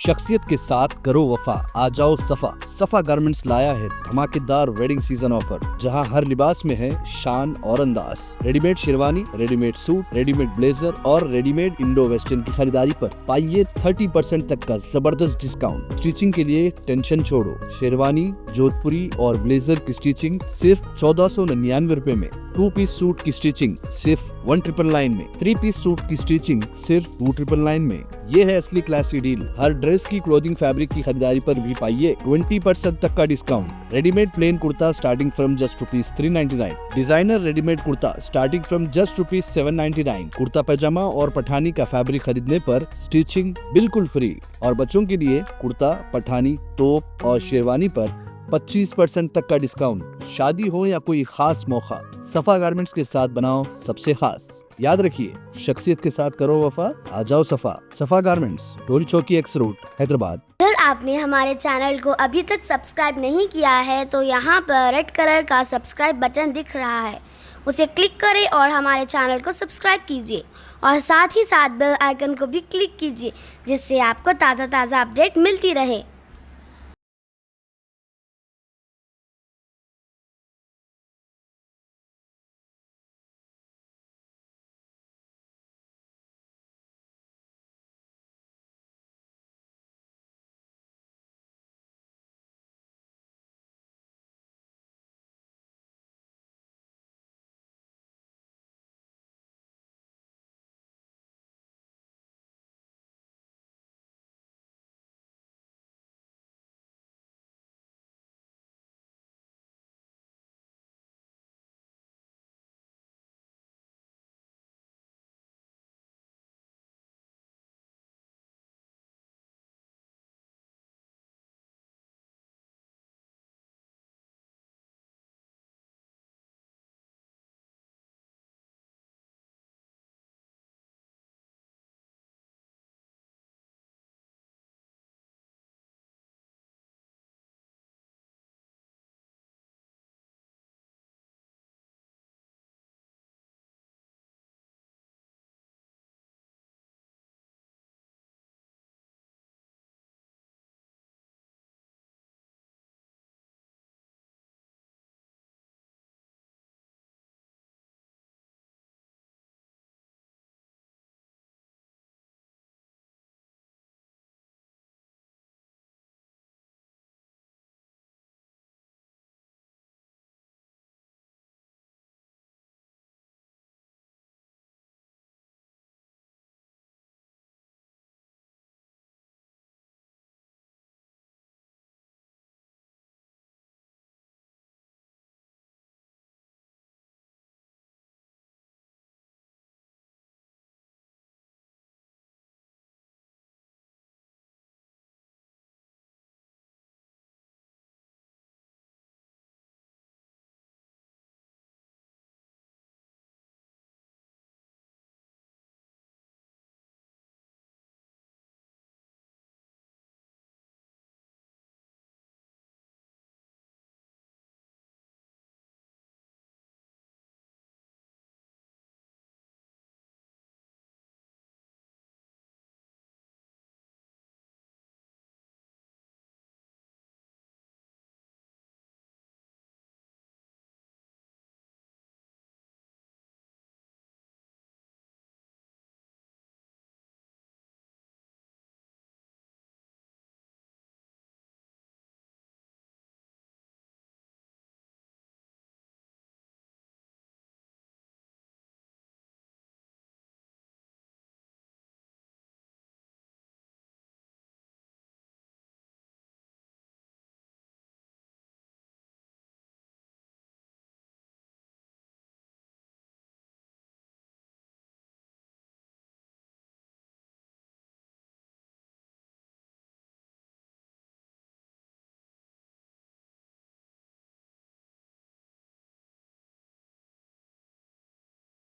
शख्सियत के साथ करो वफा, आ जाओ सफा। सफा गारमेंट्स लाया है धमाकेदार वेडिंग सीजन ऑफर, जहां हर लिबास में है शान और अंदाज। Readymade sherwani, readymade suit, readymade blazer और रेडीमेड इंडो वेस्टर्न की खरीदारी पर पाइए 30% तक का जबरदस्त डिस्काउंट। स्टिचिंग के लिए टेंशन छोड़ो, शेरवानी, जोधपुरी और ब्लेजर की स्टिचिंग सिर्फ 1499 रुपए में, 2 पीस सूट की स्टिचिंग सिर्फ 1999 में, 3 पीस सूट की स्टिचिंग सिर्फ 2999 में। ये है असली क्लासी डील। हर ड्रेस की क्लोथिंग फैब्रिक की खरीदारी पर भी पाइए 20% तक का discount. Readymade plain kurta starting from just ₹399, designer readymade kurta starting from just ₹799। Kurta pyjama और पठानी का फैब्रिक खरीदने पर स्टिचिंग बिल्कुल फ्री। और बच्चों के लिए कुर्ता, पठानी, तोप और शेरवानी पर 25% तक का डिस्काउंट। शादी हो या कोई खास मौका, सफा गारमेंट्स के साथ बनाओ सबसे खास। याद रखिए, शख्सियत के साथ करो वफा, आ जाओ सफा। सफा गारमेंट्स, टोल चौकी एक्स रोड, हैदराबाद। अगर आपने हमारे चैनल को अभी तक सब्सक्राइब नहीं किया है तो यहाँ पर रेड कलर का सब्सक्राइब बटन दिख रहा है, उसे क्लिक करें और हमारे चैनल को सब्सक्राइब कीजिए और साथ ही साथ बेल आइकन को भी क्लिक कीजिए, जिससे आपको ताज़ा अपडेट मिलती रहे।